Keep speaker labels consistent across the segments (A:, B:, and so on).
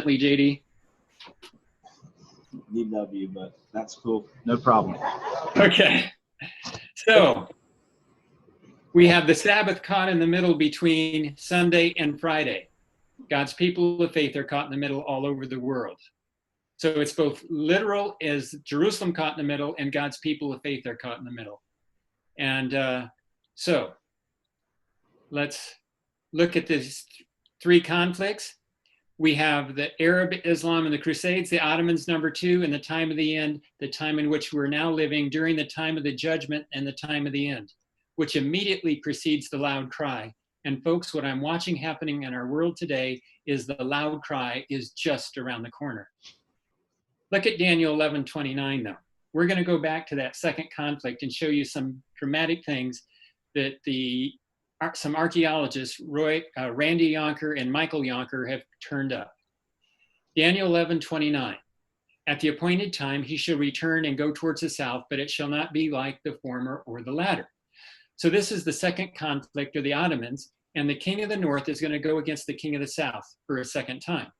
A: JD.
B: DW, but that's cool. No problem.
A: Okay. So we have the Sabbath caught in the middle between Sunday and Friday. God's people of faith are caught in the middle all over the world. So it's both literal as Jerusalem caught in the middle and God's people of faith are caught in the middle. And so let's look at these three conflicts. We have the Arab Islam and the Crusades, the Ottomans number 2, and the time of the end, the time in which we're now living during the time of the judgment and the time of the end, which immediately precedes the loud cry. And folks, what I'm watching happening in our world today is the loud cry is just around the corner. Look at Daniel 11:29 though. We're going to go back to that second conflict and show you some dramatic things that some archaeologists, Randy Yonker and Michael Yonker, have turned up. Daniel 11:29. At the appointed time, he shall return and go towards the south, but it shall not be like the former or the latter. So this is the second conflict of the Ottomans, and the king of the north is going to go against the king of the south for a second time.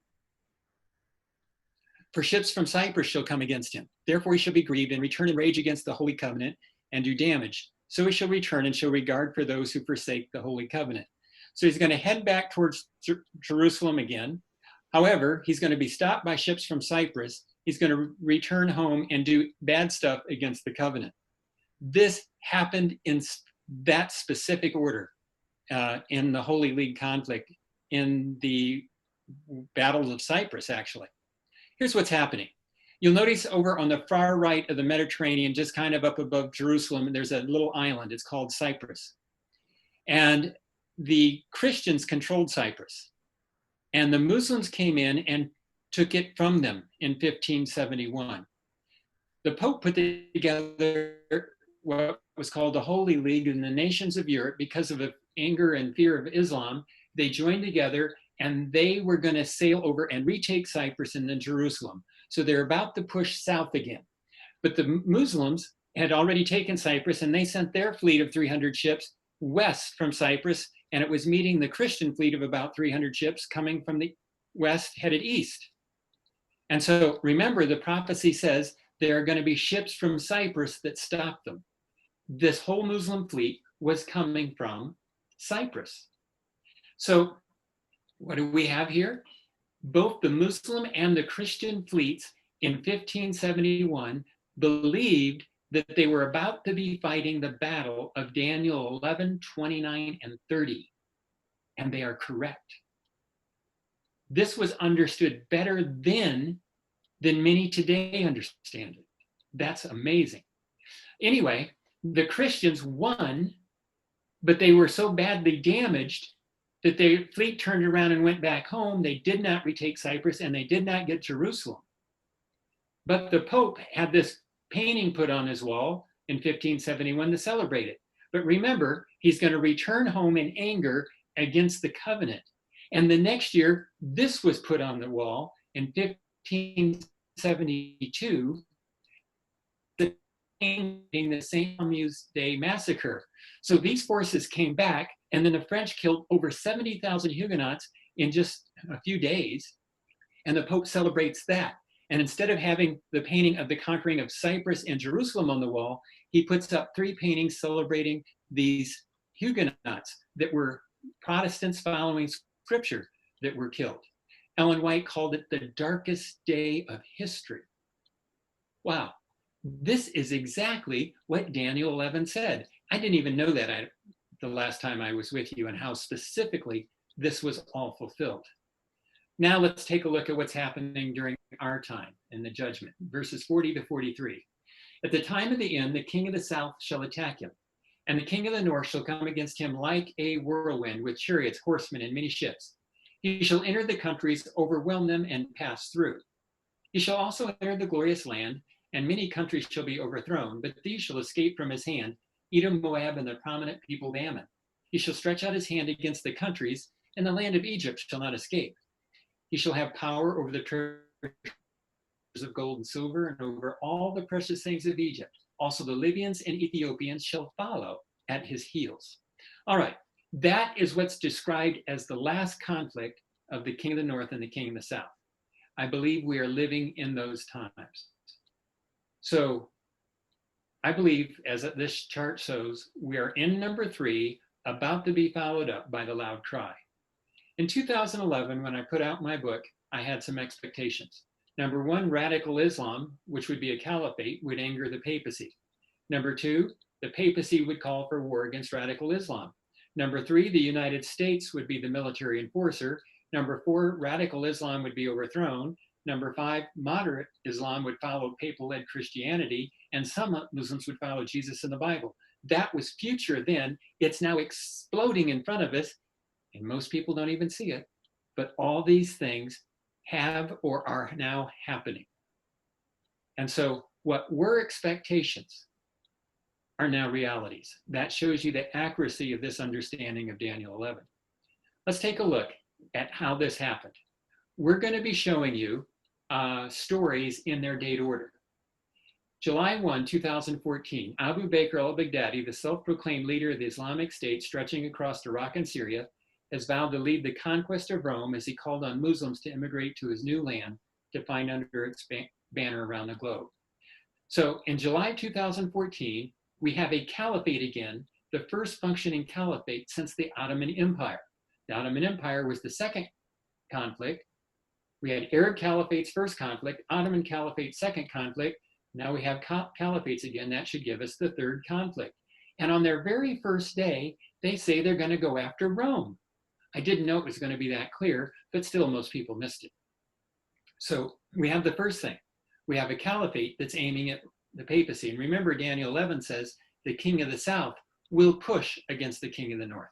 A: For ships from Cyprus shall come against him. Therefore he shall be grieved and return and rage against the holy covenant and do damage. So he shall return and shall regard for those who forsake the holy covenant. So he's going to head back towards Jerusalem again. However, he's going to be stopped by ships from Cyprus. He's going to return home and do bad stuff against the covenant. This happened in that specific order in the Holy League conflict, in the battles of Cyprus, actually. Here's what's happening. You'll notice over on the far right of the Mediterranean, just kind of up above Jerusalem, there's a little island. It's called Cyprus. And the Christians controlled Cyprus. And the Muslims came in and took it from them in 1571. The Pope put together what was called the Holy League, and the nations of Europe, because of anger and fear of Islam, they joined together and they were going to sail over and retake Cyprus and then Jerusalem. So they're about to push south again. But the Muslims had already taken Cyprus, and they sent their fleet of 300 ships west from Cyprus, and it was meeting the Christian fleet of about 300 ships coming from the west headed east. And so remember, the prophecy says there are going to be ships from Cyprus that stop them. This whole Muslim fleet was coming from Cyprus. So what do we have here? Both the Muslim and the Christian fleets in 1571 believed that they were about to be fighting the battle of Daniel 11:29 and 30, and they are correct. This was understood better then than many today understand it. That's amazing. Anyway, the Christians won, but they were so badly damaged that their fleet turned around and went back home. They did not retake Cyprus, and they did not get Jerusalem. But the Pope had this painting put on his wall in 1571 to celebrate it. But remember, he's going to return home in anger against the covenant. And the next year, this was put on the wall in 1572, the St. Bartholomew's Day massacre. So these forces came back, and then the French killed over 70,000 Huguenots in just a few days. And the Pope celebrates that. And instead of having the painting of the conquering of Cyprus and Jerusalem on the wall, he puts up 3 paintings celebrating these Huguenots that were Protestants following scripture that were killed. Ellen White called it the darkest day of history. Wow, this is exactly what Daniel 11 said. I didn't even know that the last time I was with you, and how specifically this was all fulfilled. Now let's take a look at what's happening during our time in the judgment, verses 40 to 43. At the time of the end, the king of the south shall attack him, and the king of the north shall come against him like a whirlwind with chariots, horsemen, and many ships. He shall enter the countries, overwhelm them, and pass through. He shall also enter the glorious land, and many countries shall be overthrown, but these shall escape from his hand, Edom, Moab, and the prominent people of Ammon. He shall stretch out his hand against the countries, and the land of Egypt shall not escape. He shall have power over the treasures of gold and silver, and over all the precious things of Egypt. Also the Libyans and Ethiopians shall follow at his heels. All right, that is what's described as the last conflict of the king of the north and the king of the south. I believe we are living in those times. So I believe, as this chart shows, we are in number 3, about to be followed up by the loud cry. In 2011, when I put out my book, I had some expectations. Number 1, radical Islam, which would be a caliphate, would anger the papacy. Number 2, the papacy would call for war against radical Islam. Number 3, the United States would be the military enforcer. Number 4, radical Islam would be overthrown. Number 5, moderate Islam would follow papal-led Christianity, and some Muslims would follow Jesus in the Bible. That was future then. It's now exploding in front of us, and most people don't even see it. But all these things have or are now happening. And so what were expectations are now realities. That shows you the accuracy of this understanding of Daniel 11. Let's take a look at how this happened. We're going to be showing you stories in their date order. July 1, 2014, Abu Bakr al-Baghdadi, the self-proclaimed leader of the Islamic State stretching across Iraq and Syria, has vowed to lead the conquest of Rome as he called on Muslims to immigrate to his new land to find under its banner around the globe. So in July 2014, we have a caliphate again, the first functioning caliphate since the Ottoman Empire. The Ottoman Empire was the second conflict. We had Arab Caliphate's first conflict, Ottoman Caliphate's second conflict. Now we have caliphates again. That should give us the third conflict. And on their very first day, they say they're going to go after Rome. I didn't know it was going to be that clear, but still most people missed it. So we have the first thing. We have a caliphate that's aiming at the papacy. And remember, Daniel 11 says the king of the south will push against the king of the north.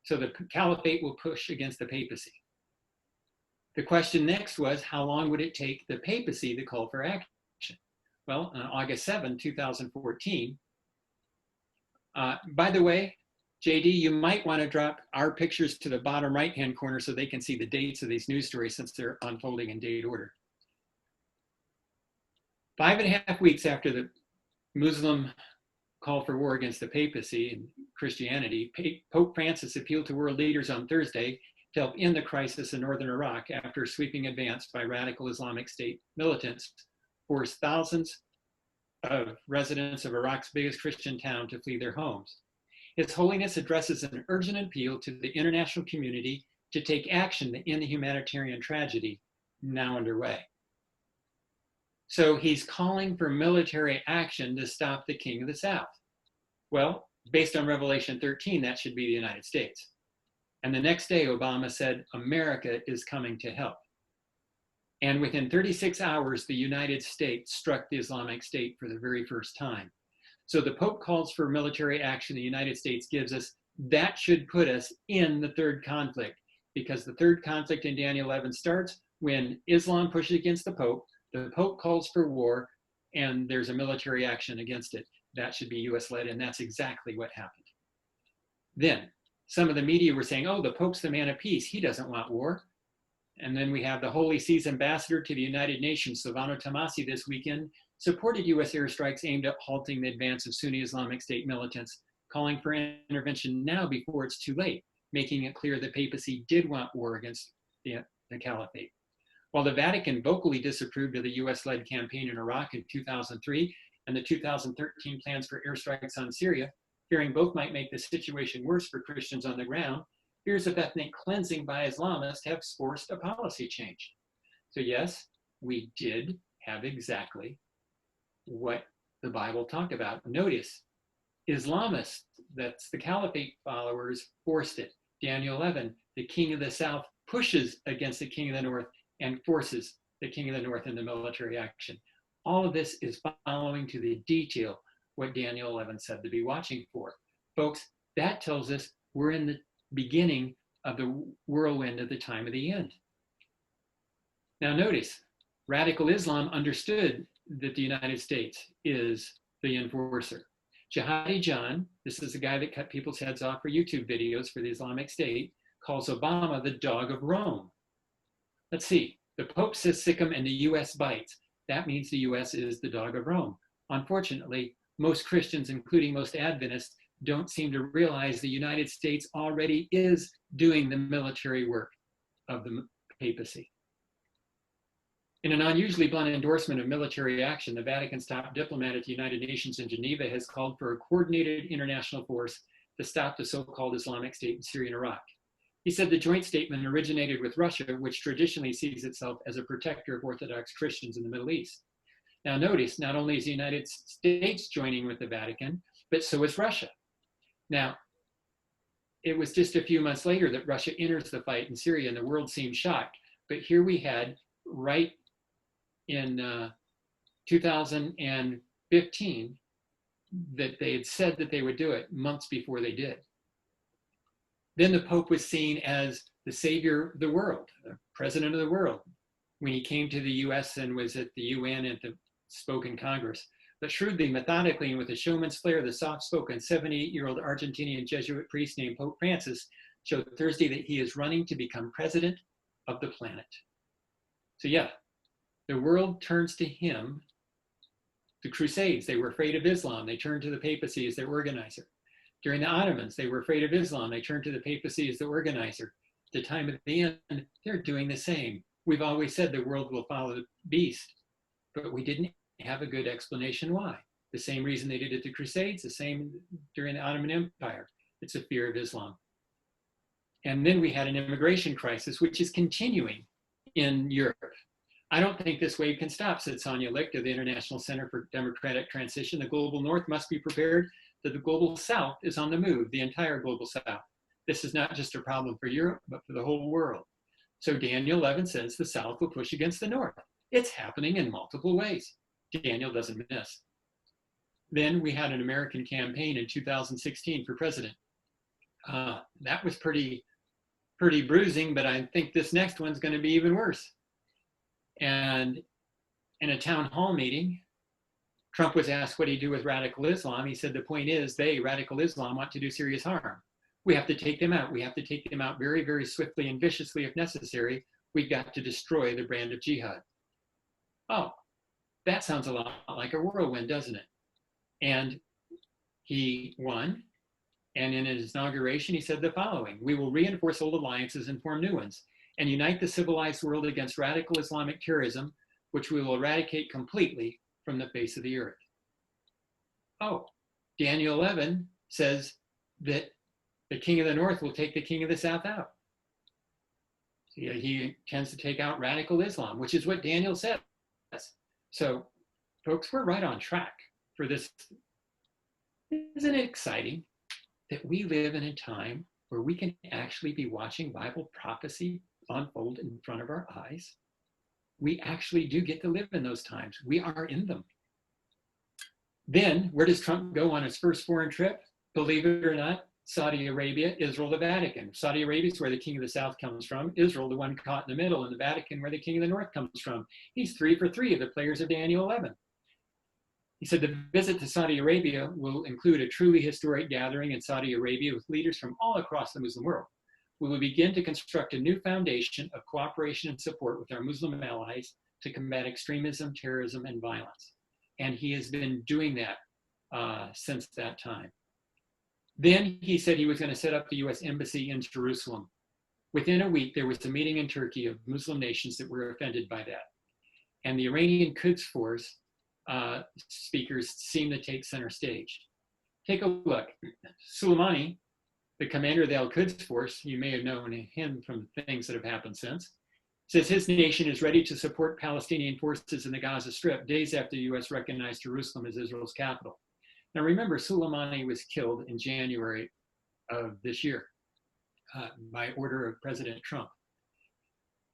A: So the caliphate will push against the papacy. The question next was, how long would it take the papacy to call for action? Well, on August 7, 2014, by the way, JD, you might want to drop our pictures to the bottom right-hand corner so they can see the dates of these news stories since they're unfolding in date order. 5.5 weeks after the Muslim call for war against the papacy and Christianity, Pope Francis appealed to world leaders on Thursday to help end the crisis in northern Iraq after a sweeping advance by radical Islamic State militants forced thousands of residents of Iraq's biggest Christian town to flee their homes. His Holiness addresses an urgent appeal to the international community to take action to end the humanitarian tragedy now underway. So he's calling for military action to stop the king of the south. Well, based on Revelation 13, that should be the United States. And the next day, Obama said, America is coming to help. And within 36 hours, the United States struck the Islamic State for the very first time. So the Pope calls for military action. The United States gives us. That should put us in the third conflict, because the third conflict in Daniel 11 starts when Islam pushes against the Pope calls for war, and there's a military action against it. That should be US-led, and that's exactly what happened. Then some of the media were saying, oh, the Pope's the man of peace. He doesn't want war. And then we have the Holy See's ambassador to the United Nations, Silvano Tomasi, this weekend, supported US airstrikes aimed at halting the advance of Sunni Islamic State militants, calling for intervention now before it's too late, making it clear the papacy did want war against the caliphate. While the Vatican vocally disapproved of the US-led campaign in Iraq in 2003 and the 2013 plans for airstrikes on Syria, fearing both might make the situation worse for Christians on the ground, fears of ethnic cleansing by Islamists have forced a policy change. So yes, we did have exactly what the Bible talked about. Notice, Islamists, that's the caliphate followers, forced it. Daniel 11, the king of the south pushes against the king of the north and forces the king of the north into military action. All of this is following to the detail what Daniel 11 said to be watching for. Folks, that tells us we're in the beginning of the whirlwind of the time of the end. Now notice, radical Islam understood that the United States is the enforcer. Jihadi John, this is the guy that cut people's heads off for YouTube videos for the Islamic State, calls Obama the dog of Rome. Let's see, the Pope says sick 'em and the US bites. That means the US is the dog of Rome. Unfortunately, most Christians, including most Adventists, don't seem to realize the United States already is doing the military work of the papacy. In an unusually blunt endorsement of military action, the Vatican's top diplomat at the United Nations in Geneva has called for a coordinated international force to stop the so-called Islamic State in Syria and Iraq. He said the joint statement originated with Russia, which traditionally sees itself as a protector of Orthodox Christians in the Middle East. Now notice, not only is the United States joining with the Vatican, but so is Russia. Now, it was just a few months later that Russia enters the fight in Syria and the world seemed shocked. But here we had, right in 2015, that they had said that they would do it months before they did. Then the Pope was seen as the savior of the world, the president of the world, when he came to the US and was at the UN and spoke in Congress. But shrewdly, methodically, and with a showman's flair, the soft-spoken 78-year-old Argentinian Jesuit priest named Pope Francis showed Thursday that he is running to become president of the planet. So yeah, the world turns to him. The Crusades, they were afraid of Islam. They turned to the papacy as their organizer. During the Ottomans, they were afraid of Islam. They turned to the papacy as the organizer. At the time of the end, they're doing the same. We've always said the world will follow the beast, but we didn't have a good explanation why. The same reason they did it at the Crusades, the same during the Ottoman Empire. It's a fear of Islam. And then we had an immigration crisis, which is continuing in Europe. I don't think this wave can stop, said Sonia Licht of the International Center for Democratic Transition. The global North must be prepared that the global South is on the move, the entire global South. This is not just a problem for Europe, but for the whole world. So Daniel 11 says the South will push against the North. It's happening in multiple ways. Daniel doesn't miss. Then we had an American campaign in 2016 for president. That was pretty bruising, but I think this next one's going to be even worse. And in a town hall meeting, Trump was asked what he'd do with radical Islam. He said, the point is radical Islam, want to do serious harm. We have to take them out. We have to take them out very, very swiftly and viciously if necessary. We've got to destroy the brand of jihad. Oh, that sounds a lot like a whirlwind, doesn't it? And he won. And in his inauguration, he said the following: we will reinforce old alliances and form new ones and unite the civilized world against radical Islamic terrorism, which we will eradicate completely from the face of the earth. Oh, Daniel 11 says that the king of the north will take the king of the south out. He tends to take out radical Islam, which is what Daniel says. So, folks, we're right on track for this. Isn't it exciting that we live in a time where we can actually be watching Bible prophecy unfold in front of our eyes? We actually do get to live in those times. We are in them. Then, where does Trump go on his first foreign trip? Believe it or not, Saudi Arabia, Israel, the Vatican. Saudi Arabia is where the king of the south comes from. Israel, the one caught in the middle, and the Vatican, where the king of the north comes from. He's 3 for 3 of the players of Daniel 11. He said the visit to Saudi Arabia will include a truly historic gathering in Saudi Arabia with leaders from all across the Muslim world. We will begin to construct a new foundation of cooperation and support with our Muslim allies to combat extremism, terrorism, and violence. And he has been doing that since that time. Then he said he was going to set up the US embassy in Jerusalem. Within a week, there was a meeting in Turkey of Muslim nations that were offended by that. And the Iranian Quds Force speakers seem to take center stage. Take a look. Soleimani, the commander of the Al-Quds Force, you may have known him from things that have happened since, says his nation is ready to support Palestinian forces in the Gaza Strip days after the US recognized Jerusalem as Israel's capital. Now remember, Soleimani was killed in January of this year by order of President Trump.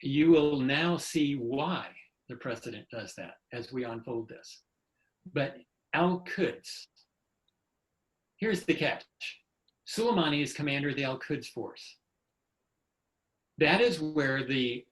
A: You will now see why the president does that as we unfold this. But Al-Quds, here's the catch. Soleimani is commander of the Al-Quds Force. That is where the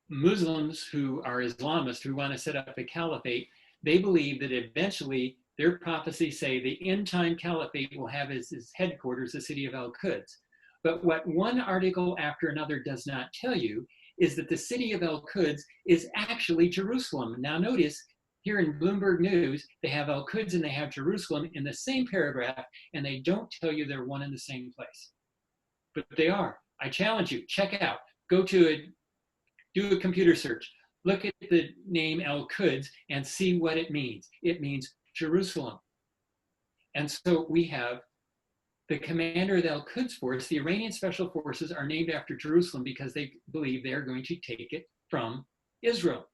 A: Muslims who are Islamists, who want to set up a caliphate, they believe that eventually their prophecies say the end-time caliphate will have as its headquarters the city of Al-Quds. But what one article after another does not tell you is that the city of Al-Quds is actually Jerusalem. Now notice, here in Bloomberg News, they have Al-Quds and they have Jerusalem in the same paragraph, and they don't tell you they're one in the same place. But they are. I challenge you, check it out. Go to it, do a computer search. Look at the name Al-Quds and see what it means. It means Jerusalem. And so we have the commander of the Al-Quds force. The Iranian special forces are named after Jerusalem because they believe they're going to take it from Israel.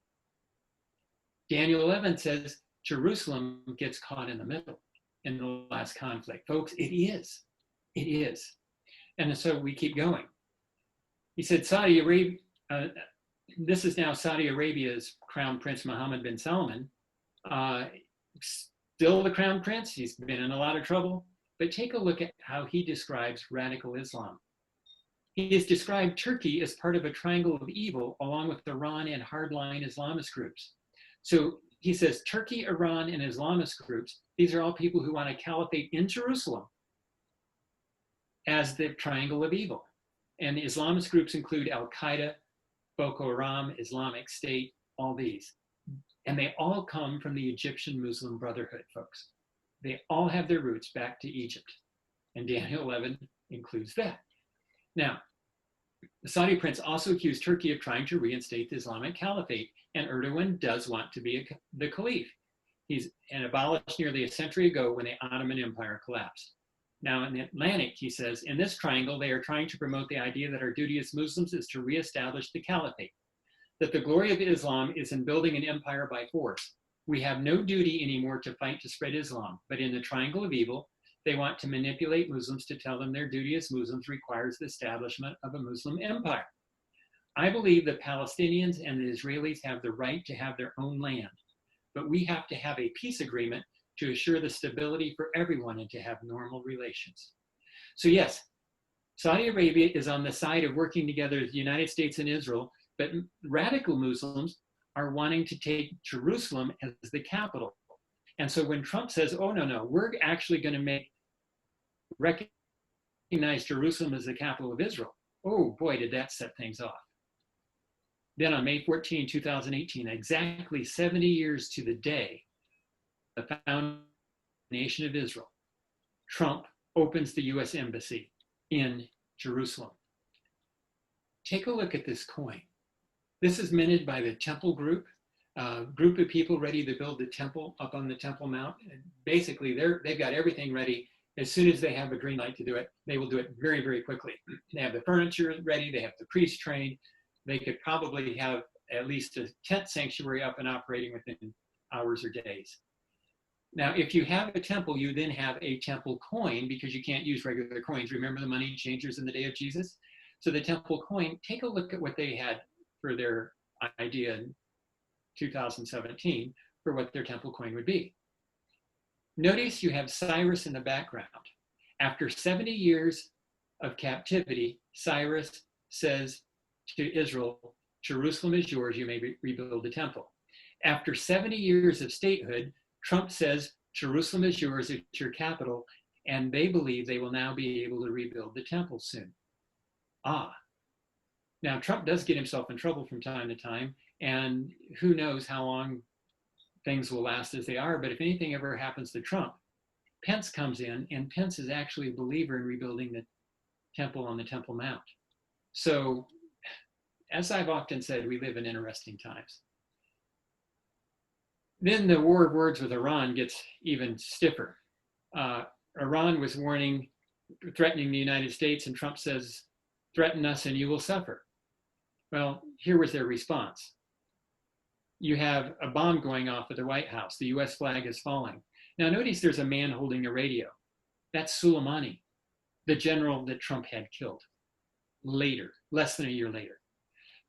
A: Daniel 11 says Jerusalem gets caught in the middle in the last conflict. Folks, it is. It is. And so we keep going. He said Saudi Arabia, this is now Saudi Arabia's Crown Prince Mohammed bin Salman. Still the Crown Prince. He's been in a lot of trouble. But take a look at how he describes radical Islam. He has described Turkey as part of a triangle of evil, along with Iran and hardline Islamist groups. So he says Turkey, Iran, and Islamist groups, these are all people who want a caliphate in Jerusalem as the triangle of evil. And the Islamist groups include Al-Qaeda, Boko Haram, Islamic State, all these. And they all come from the Egyptian Muslim Brotherhood, folks. They all have their roots back to Egypt. And Daniel 11 includes that. Now, the Saudi prince also accused Turkey of trying to reinstate the Islamic Caliphate, and Erdogan does want to be the caliph. He's abolished nearly a century ago when the Ottoman Empire collapsed. Now, in the Atlantic, he says, in this triangle, they are trying to promote the idea that our duty as Muslims is to reestablish the caliphate, that the glory of Islam is in building an empire by force. We have no duty anymore to fight to spread Islam, but in the triangle of evil, they want to manipulate Muslims to tell them their duty as Muslims requires the establishment of a Muslim empire. I believe the Palestinians and the Israelis have the right to have their own land, but we have to have a peace agreement to assure the stability for everyone and to have normal relations. So yes, Saudi Arabia is on the side of working together with the United States and Israel, but radical Muslims are wanting to take Jerusalem as the capital. And so when Trump says, oh, no, we're actually going to recognize Jerusalem as the capital of Israel, oh boy, did that set things off. Then on May 14, 2018, exactly 70 years to the day, the founding nation of Israel, Trump opens the US embassy in Jerusalem. Take a look at this coin. This is minted by the Temple Group, a group of people ready to build the temple up on the Temple Mount. And basically, they've got everything ready. As soon as they have a green light to do it, they will do it very, very quickly. They have the furniture ready. They have the priests trained. They could probably have at least a tent sanctuary up and operating within hours or days. Now, if you have a temple, you then have a temple coin because you can't use regular coins. Remember the money changers in the day of Jesus? So the temple coin, take a look at what they had for their idea in 2017 for what their temple coin would be. Notice you have Cyrus in the background. After 70 years of captivity, Cyrus says to Israel, Jerusalem is yours, you may rebuild the temple. After 70 years of statehood, Trump says, Jerusalem is yours, it's your capital, and they believe they will now be able to rebuild the temple soon. Now, Trump does get himself in trouble from time to time, and who knows how long things will last as they are, but if anything ever happens to Trump, Pence comes in, and Pence is actually a believer in rebuilding the temple on the Temple Mount. So, as I've often said, we live in interesting times. Then the war of words with Iran gets even stiffer. Iran was threatening the United States, and Trump says, threaten us and you will suffer. Well, here was their response. You have a bomb going off at the White House. The US flag is falling. Now notice there's a man holding a radio. That's Soleimani, the general that Trump had killed later, less than a year later.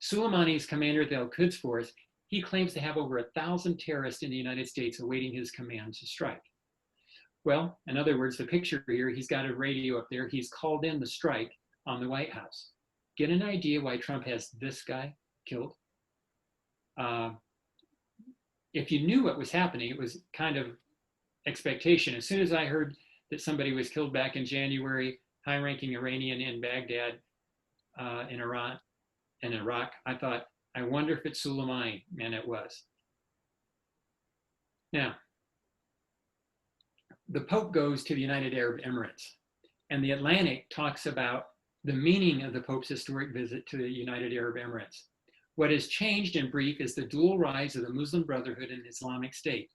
A: Soleimani is commander of the Al-Quds force. He claims to have over 1,000 terrorists in the United States awaiting his command to strike. Well, in other words, the picture here, he's got a radio up there. He's called in the strike on the White House. Get an idea why Trump has this guy killed? If you knew what was happening, it was kind of expectation. As soon as I heard that somebody was killed back in January, high-ranking Iranian in Baghdad, in Iran and Iraq, I thought, I wonder if it's Soleimani, and it was. Now, the Pope goes to the United Arab Emirates, and the Atlantic talks about the meaning of the Pope's historic visit to the United Arab Emirates. What has changed in brief is the dual rise of the Muslim Brotherhood and Islamic State.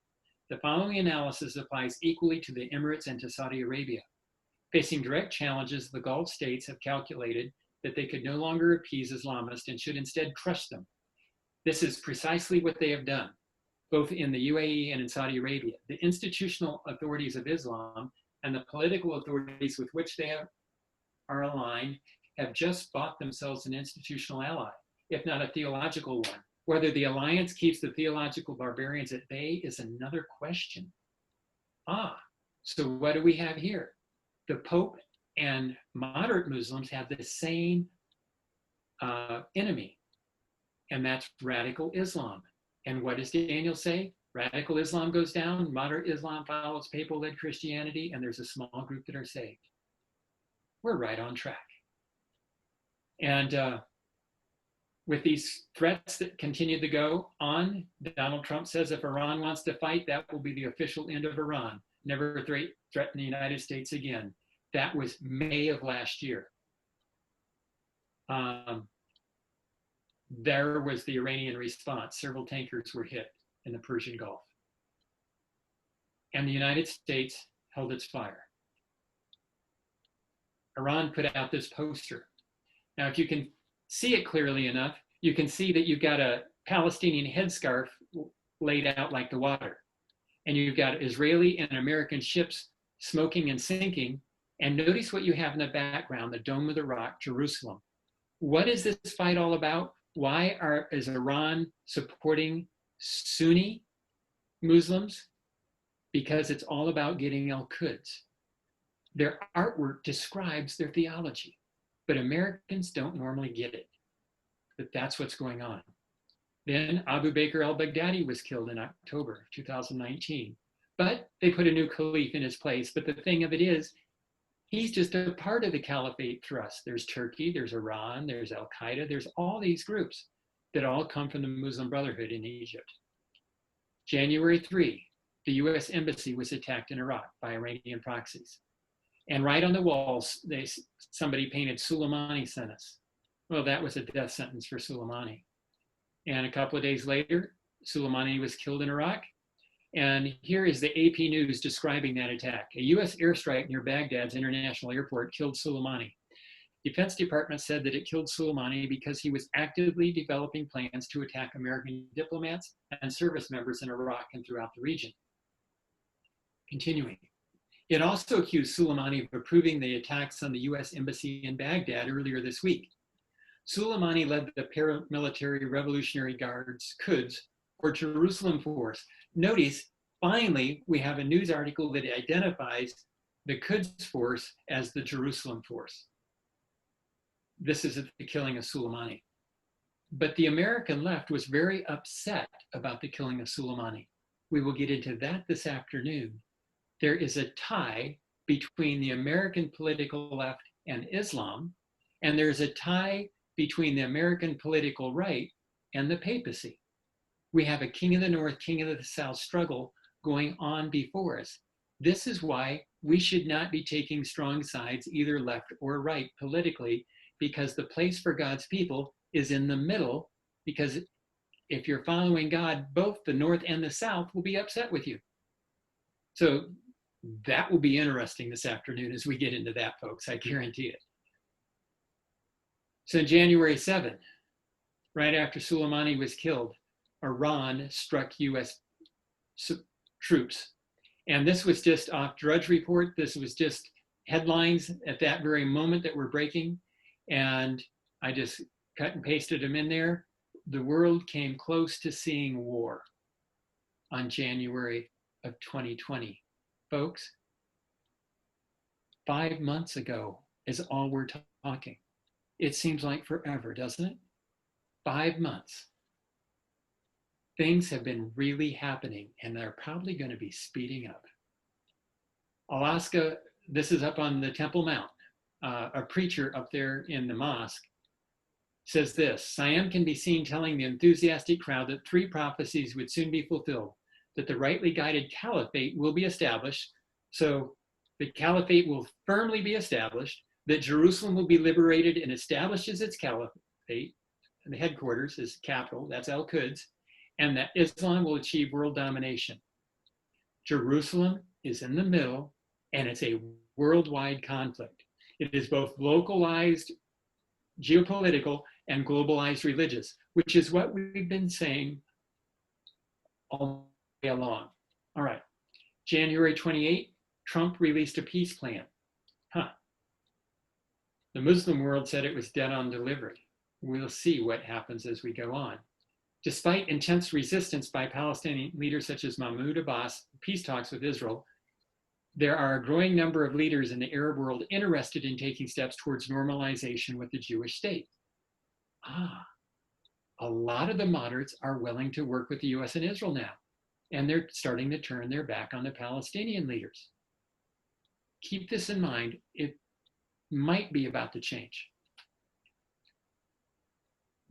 A: The following analysis applies equally to the Emirates and to Saudi Arabia. Facing direct challenges, the Gulf states have calculated that they could no longer appease Islamists and should instead crush them. This is precisely what they have done, both in the UAE and in Saudi Arabia. The institutional authorities of Islam and the political authorities with which they are aligned have just bought themselves an institutional ally, if not a theological one. Whether the alliance keeps the theological barbarians at bay is another question. So what do we have here? The Pope and moderate Muslims have the same enemy, and that's radical Islam. And what does Daniel say? Radical Islam goes down, moderate Islam follows papal-led Christianity, and there's a small group that are saved. We're right on track. And with these threats that continue to go on, Donald Trump says if Iran wants to fight, that will be the official end of Iran. Never threaten the United States again. That was May of last year. There was the Iranian response. Several tankers were hit in the Persian Gulf. And the United States held its fire. Iran put out this poster. Now, if you can see it clearly enough, you can see that you've got a Palestinian headscarf laid out like the water. And you've got Israeli and American ships smoking and sinking. And notice what you have in the background, the Dome of the Rock, Jerusalem. What is this fight all about? Why is Iran supporting Sunni Muslims? Because it's all about getting al-Quds. Their artwork describes their theology, but Americans don't normally get it. But that's what's going on. Then Abu Bakr al-Baghdadi was killed in October of 2019. But they put a new caliph in his place. But the thing of it is, he's just a part of the caliphate thrust. There's Turkey, there's Iran, there's Al-Qaeda, there's all these groups that all come from the Muslim Brotherhood in Egypt. January 3, the US Embassy was attacked in Iraq by Iranian proxies. And right on the walls, somebody painted Soleimani sentence. Well, that was a death sentence for Soleimani. And a couple of days later, Soleimani was killed in Iraq. And here is the AP News describing that attack. A US airstrike near Baghdad's international airport killed Soleimani. Defense Department said that it killed Soleimani because he was actively developing plans to attack American diplomats and service members in Iraq and throughout the region. Continuing. It also accused Soleimani of approving the attacks on the US Embassy in Baghdad earlier this week. Soleimani led the paramilitary Revolutionary Guards, Quds, or Jerusalem Force. Notice, finally, we have a news article that identifies the Quds Force as the Jerusalem Force. This is the killing of Soleimani. But the American left was very upset about the killing of Soleimani. We will get into that this afternoon. There is a tie between the American political left and Islam, and there's a tie between the American political right and the papacy. We have a king of the north, king of the south struggle going on before us. This is why we should not be taking strong sides, either left or right politically, because the place for God's people is in the middle, because if you're following God, both the north and the south will be upset with you. So that will be interesting this afternoon as we get into that, folks, I guarantee it. So January 7th, right after Soleimani was killed, Iran struck US troops. And this was just off Drudge Report. This was just headlines at that very moment that were breaking. And I just cut and pasted them in there. The world came close to seeing war on January of 2020. Folks, 5 months ago is all we're talking. It seems like forever, doesn't it? 5 months. Things have been really happening, and they're probably going to be speeding up. Alaska, this is up on the Temple Mount. A preacher up there in the mosque says this: Siam can be seen telling the enthusiastic crowd that 3 prophecies would soon be fulfilled, that the rightly guided caliphate will be established. So the caliphate will firmly be established, that Jerusalem will be liberated and established as its caliphate, the headquarters is capital, that's Al-Quds, and that Islam will achieve world domination. Jerusalem is in the middle, and it's a worldwide conflict. It is both localized geopolitical and globalized religious, which is what we've been saying all the way along. All right, January 28, Trump released a peace plan. The Muslim world said it was dead on delivery. We'll see what happens as we go on. Despite intense resistance by Palestinian leaders such as Mahmoud Abbas, peace talks with Israel, there are a growing number of leaders in the Arab world interested in taking steps towards normalization with the Jewish state. A lot of the moderates are willing to work with the US and Israel now, and they're starting to turn their back on the Palestinian leaders. Keep this in mind. It might be about to change.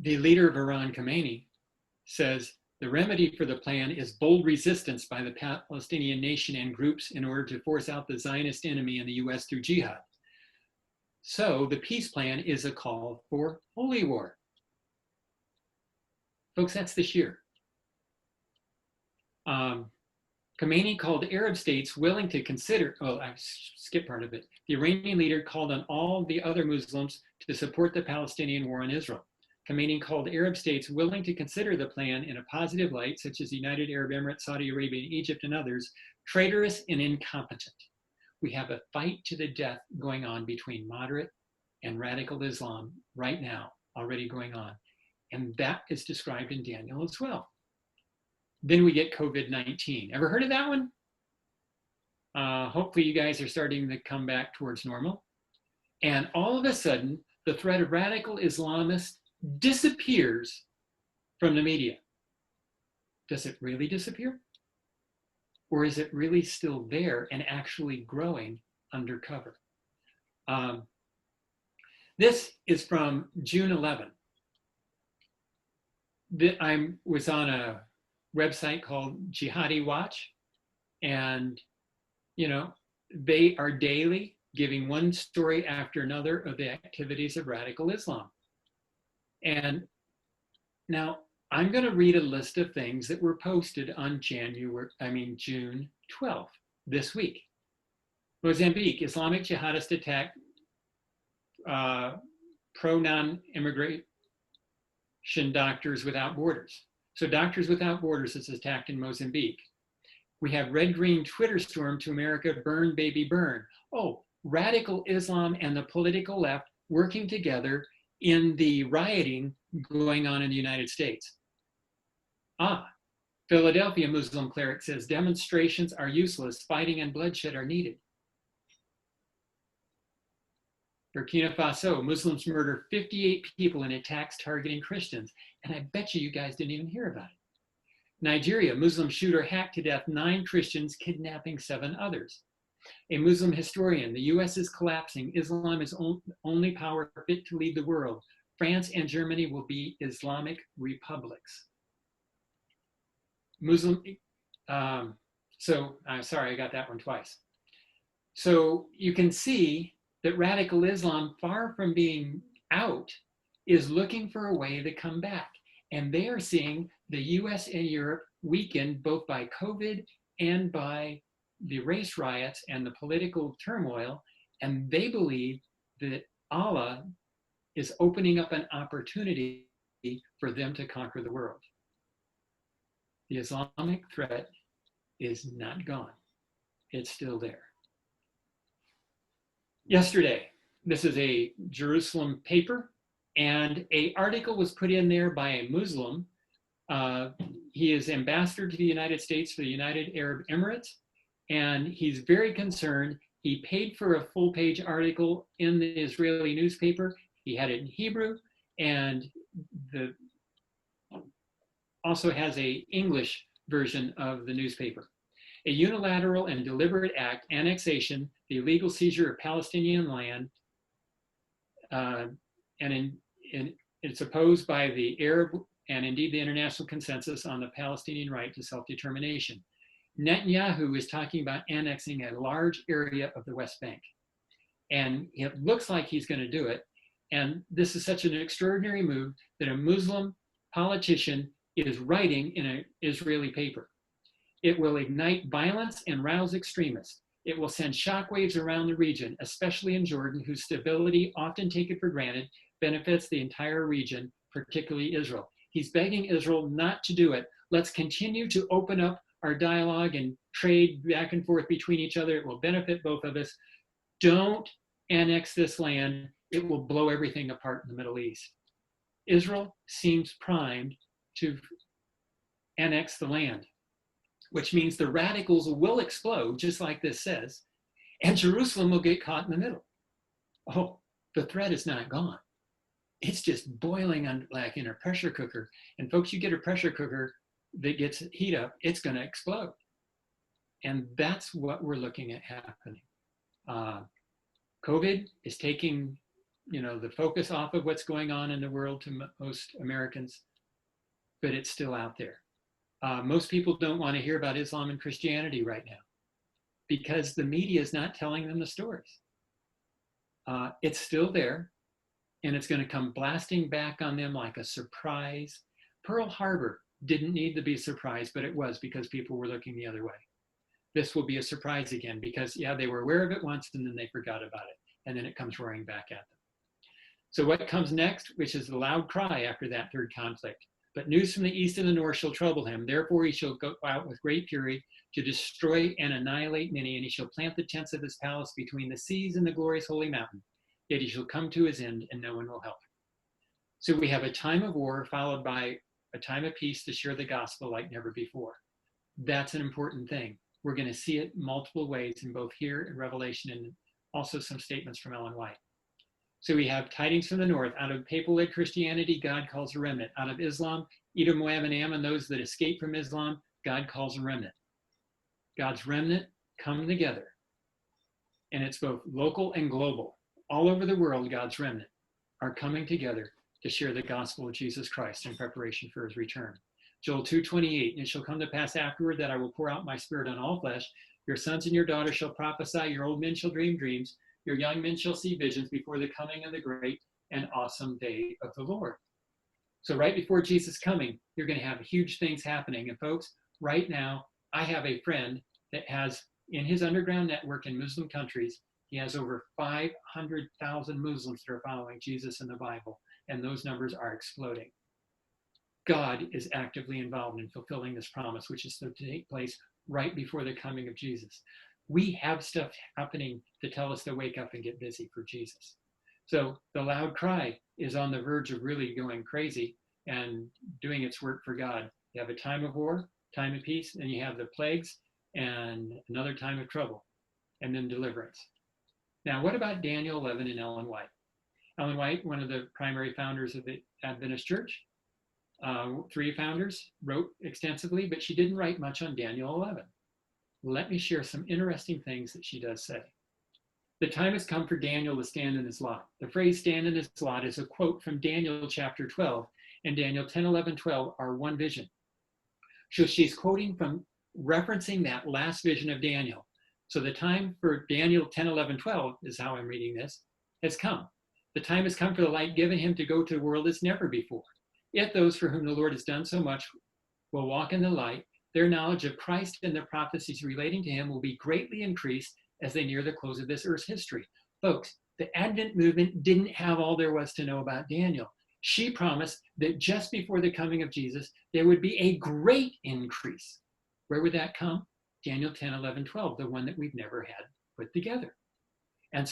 A: The leader of Iran, Khomeini, says the remedy for the plan is bold resistance by the Palestinian nation and groups in order to force out the Zionist enemy in the US through jihad. So the peace plan is a call for holy war. Folks, that's this year. Khomeini called Arab states willing to consider, I skipped part of it. The Iranian leader called on all the other Muslims to support the Palestinian war on Israel. Khomeini called Arab states willing to consider the plan in a positive light, such as the United Arab Emirates, Saudi Arabia, and Egypt, and others, traitorous and incompetent. We have a fight to the death going on between moderate and radical Islam right now, already going on. And that is described in Daniel as well. Then we get COVID-19. Ever heard of that one? Hopefully you guys are starting to come back towards normal. And all of a sudden, the threat of radical Islamists disappears from the media. Does it really disappear? Or is it really still there and actually growing undercover? This is from June 11. I was on a website called Jihadi Watch, and they are daily giving one story after another of the activities of radical Islam. And now I'm going to read a list of things that were posted on June 12th, this week. Mozambique, Islamic jihadist attack pro-non-immigration Doctors Without Borders. So Doctors Without Borders is attacked in Mozambique. We have red-green Twitter storm to America, burn, baby, burn. Oh, radical Islam and the political left working together in the rioting going on in the United States. Philadelphia Muslim cleric says demonstrations are useless, fighting and bloodshed are needed. Burkina Faso, Muslims murder 58 people in attacks targeting Christians. And I bet you guys didn't even hear about it. Nigeria, Muslim shooter hacked to death 9 Christians, kidnapping 7 others. A Muslim historian, the US is collapsing. Islam is only power fit to lead the world. France and Germany will be Islamic republics. Sorry, I got that one twice. So you can see that radical Islam, far from being out, is looking for a way to come back. And they are seeing the US and Europe weakened both by COVID and by the race riots and the political turmoil. And they believe that Allah is opening up an opportunity for them to conquer the world. The Islamic threat is not gone. It's still there. Yesterday, this is a Jerusalem paper, and an article was put in there by a Muslim. He is ambassador to the United States for the United Arab Emirates, and he's very concerned. He paid for a full-page article in the Israeli newspaper. He had it in Hebrew, and also has an English version of the newspaper. A unilateral and deliberate act, annexation, the illegal seizure of Palestinian land, and it's opposed by the Arab and indeed the international consensus on the Palestinian right to self-determination. Netanyahu is talking about annexing a large area of the West Bank. And it looks like he's going to do it. And this is such an extraordinary move that a Muslim politician is writing in an Israeli paper. It will ignite violence and rouse extremists. It will send shockwaves around the region, especially in Jordan, whose stability, often taken for granted, benefits the entire region, particularly Israel. He's begging Israel not to do it. Let's continue to open up our dialogue and trade back and forth between each other. It will benefit both of us. Don't annex this land. It will blow everything apart in the Middle East. Israel seems primed to annex the land, which means the radicals will explode, just like this says, and Jerusalem will get caught in the middle. Oh, the threat is not gone. It's just boiling on, like in a pressure cooker. And folks, you get a pressure cooker that gets heat up, it's going to explode. And that's what we're looking at happening. COVID is taking, the focus off of what's going on in the world to most Americans, but it's still out there. Most people don't want to hear about Islam and Christianity right now because the media is not telling them the stories. It's still there, and it's going to come blasting back on them like a surprise. Pearl Harbor didn't need to be surprised, but it was because people were looking the other way. This will be a surprise again because, yeah, they were aware of it once and then they forgot about it, and then it comes roaring back at them. So what comes next, which is the loud cry after that third conflict? But news from the east and the north shall trouble him. Therefore he shall go out with great fury to destroy and annihilate many, and he shall plant the tents of his palace between the seas and the glorious holy mountain. Yet he shall come to his end, and no one will help him. So we have a time of war followed by a time of peace to share the gospel like never before. That's an important thing. We're going to see it multiple ways in both here in Revelation and also some statements from Ellen White. So we have tidings from the north. Out of papal-led Christianity, God calls a remnant. Out of Islam, Edom, Moab, and Ammon, those that escape from Islam, God calls a remnant. God's remnant come together. And it's both local and global. All over the world, God's remnant are coming together to share the gospel of Jesus Christ in preparation for his return. Joel 2:28, and it shall come to pass afterward that I will pour out my spirit on all flesh. Your sons and your daughters shall prophesy. Your old men shall dream dreams. Your young men shall see visions before the coming of the great and awesome day of the Lord. So right before Jesus' coming, you're going to have huge things happening. And folks, right now, I have a friend that has, in his underground network in Muslim countries, he has over 500,000 Muslims that are following Jesus and the Bible. And those numbers are exploding. God is actively involved in fulfilling this promise, which is to take place right before the coming of Jesus. We have stuff happening to tell us to wake up and get busy for Jesus. So the loud cry is on the verge of really going crazy and doing its work for God. You have a time of war, time of peace, and you have the plagues and another time of trouble, and then deliverance. Now, what about Daniel 11 and Ellen White? Ellen White, one of the primary founders of the Adventist Church, three founders, wrote extensively, but she didn't write much on Daniel 11. Let me share some interesting things that she does say. The time has come for Daniel to stand in his lot. The phrase stand in his lot is a quote from Daniel chapter 12, and Daniel 10, 11, 12 are one vision. So she's quoting from referencing that last vision of Daniel. So the time for Daniel 10, 11, 12 is how I'm reading this, has come. The time has come for the light given him to go to the world as never before. Yet those for whom the Lord has done so much will walk in the light. Their knowledge of Christ and the prophecies relating to him will be greatly increased as they near the close of this earth's history. Folks, the Advent movement didn't have all there was to know about Daniel. She promised that just before the coming of Jesus, there would be a great increase. Where would that come? Daniel 10, 11, 12, the one that we've never had put together. And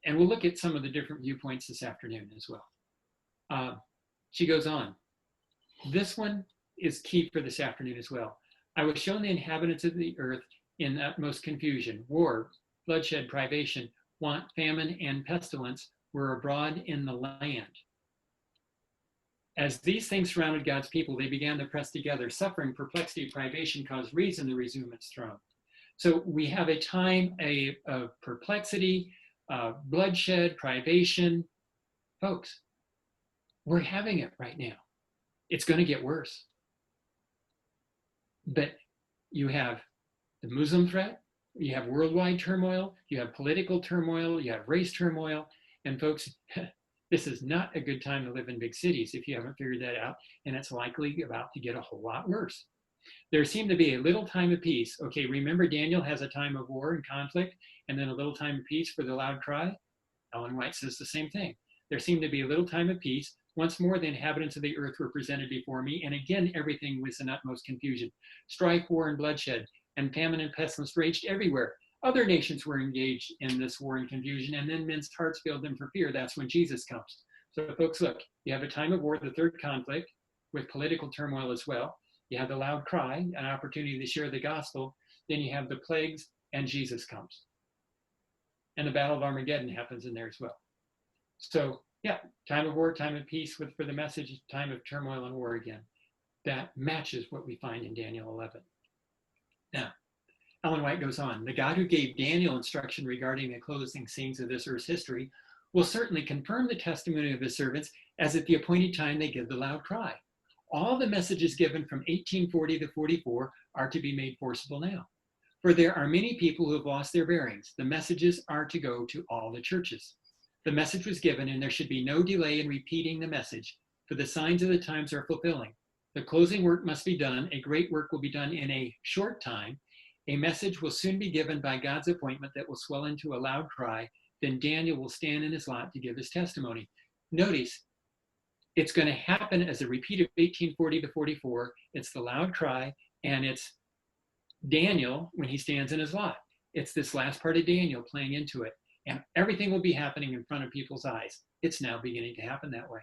A: we'll look at some of the different viewpoints this afternoon as well. She goes on. This one is key for this afternoon as well. I was shown the inhabitants of the earth in utmost confusion. War, bloodshed, privation, want, famine, and pestilence were abroad in the land. As these things surrounded God's people, they began to press together. Suffering, perplexity, privation caused reason to resume its throne. So we have a time of perplexity, bloodshed, privation. Folks, we're having it right now. It's going to get worse. But you have the Muslim threat, you have worldwide turmoil, you have political turmoil, you have race turmoil, and folks, This is not a good time to live in big cities if you haven't figured that out, and it's likely about to get a whole lot worse. There seemed to be a little time of peace. Okay, remember Daniel has a time of war and conflict, and then a little time of peace for the loud cry? Ellen White says the same thing. There seemed to be a little time of peace. Once more, the inhabitants of the earth were presented before me, and again everything was in utmost confusion. Strife, war, and bloodshed, and famine and pestilence raged everywhere. Other nations were engaged in this war and confusion, and then men's hearts failed them for fear. That's when Jesus comes. So, folks, look, you have a time of war, the third conflict, with political turmoil as well. You have the loud cry, an opportunity to share the gospel. Then you have the plagues, and Jesus comes. And the Battle of Armageddon happens in there as well. So, yeah, time of war, time of peace for the message, time of turmoil and war again. That matches what we find in Daniel 11. Now, Ellen White goes on, the God who gave Daniel instruction regarding the closing scenes of this earth's history will certainly confirm the testimony of his servants as at the appointed time they give the loud cry. All the messages given from 1840 to 44 are to be made forcible now. For there are many people who have lost their bearings. The messages are to go to all the churches. The message was given, and there should be no delay in repeating the message, for the signs of the times are fulfilling. The closing work must be done. A great work will be done in a short time. A message will soon be given by God's appointment that will swell into a loud cry. Then Daniel will stand in his lot to give his testimony. Notice, it's going to happen as a repeat of 1840 to 44. It's the loud cry, and it's Daniel when he stands in his lot. It's this last part of Daniel playing into it, and everything will be happening in front of people's eyes. It's now beginning to happen that way.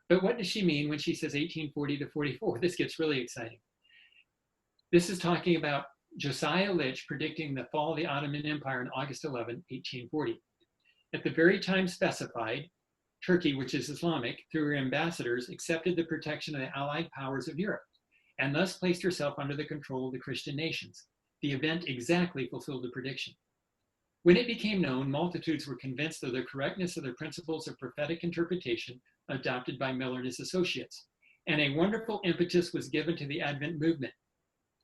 A: But what does she mean when she says 1840 to 44? This gets really exciting. This is talking about Josiah Litch predicting the fall of the Ottoman Empire on August 11, 1840. At the very time specified, Turkey, which is Islamic, through her ambassadors, accepted the protection of the Allied powers of Europe, and thus placed herself under the control of the Christian nations. The event exactly fulfilled the prediction. When it became known, multitudes were convinced of the correctness of the principles of prophetic interpretation adopted by Miller and his associates, and a wonderful impetus was given to the Advent movement.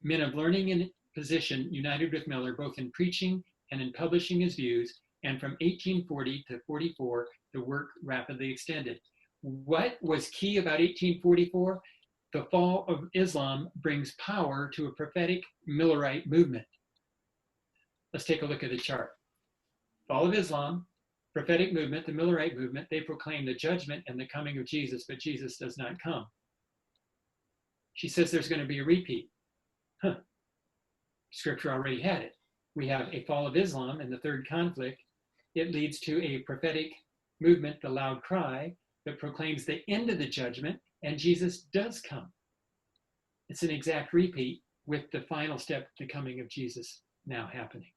A: Men of learning and position united with Miller both in preaching and in publishing his views, and from 1840 to 44, the work rapidly extended. What was key about 1844? The fall of Islam brings power to a prophetic Millerite movement. Let's take a look at the chart. Fall of Islam, prophetic movement, the Millerite movement, they proclaim the judgment and the coming of Jesus, but Jesus does not come. She says there's going to be a repeat. Scripture already had it. We have a fall of Islam in the third conflict. It leads to a prophetic movement, the loud cry, that proclaims the end of the judgment, and Jesus does come. It's an exact repeat with the final step, the coming of Jesus, now happening.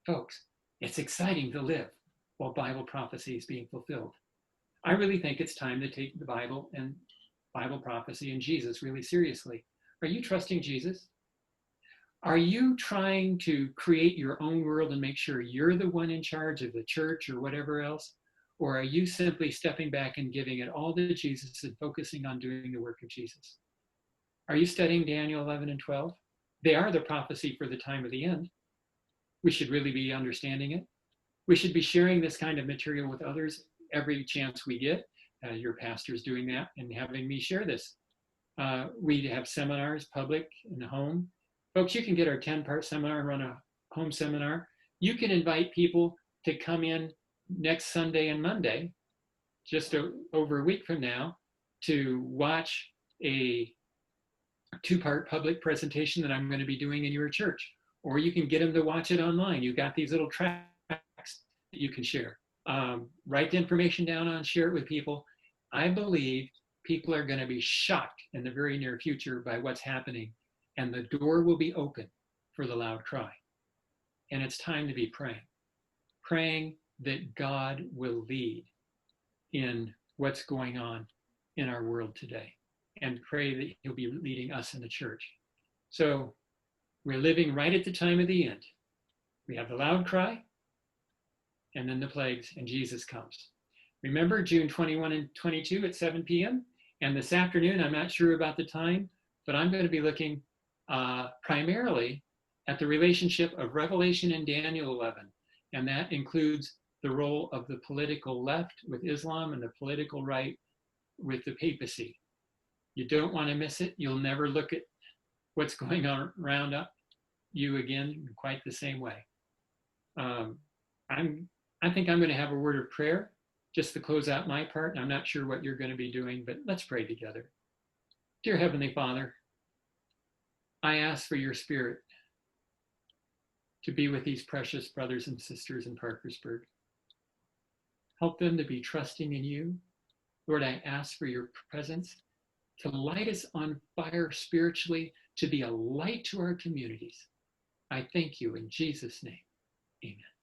A: Folks, it's exciting to live while Bible prophecy is being fulfilled. I really think it's time to take the Bible and Bible prophecy and Jesus really seriously. Are you trusting Jesus? Are you trying to create your own world and make sure you're the one in charge of the church or whatever else? Or are you simply stepping back and giving it all to Jesus and focusing on doing the work of Jesus? Are you studying Daniel 11 and 12? They are the prophecy for the time of the end. We should really be understanding it. We should be sharing this kind of material with others every chance we get. Your pastor's doing that and having me share this. We have seminars, public and home. Folks, you can get our 10-part seminar and run a home seminar. You can invite people to come in next Sunday and Monday, just over a week from now, to watch a 2-part public presentation that I'm going to be doing in your church. Or you can get them to watch it online. You've got these little tracks that you can share. Write the information down on, share it with people. I believe people are going to be shocked in the very near future by what's happening, and the door will be open for the loud cry. And it's time to be praying that God will lead in what's going on in our world today, and pray that he'll be leading us in the church. So we're living right at the time of the end. We have the loud cry, and then the plagues, and Jesus comes. Remember June 21 and 22 at 7 p.m.? And this afternoon, I'm not sure about the time, but I'm going to be looking primarily at the relationship of Revelation and Daniel 11. And that includes the role of the political left with Islam and the political right with the papacy. You don't want to miss it. You'll never look at what's going on around you again in quite the same way. I think I'm going to have a word of prayer just to close out my part. And I'm not sure what you're going to be doing, but let's pray together. Dear Heavenly Father, I ask for your Spirit to be with these precious brothers and sisters in Parkersburg. Help them to be trusting in you. Lord, I ask for your presence to light us on fire spiritually, to be a light to our communities. I thank you in Jesus' name. Amen.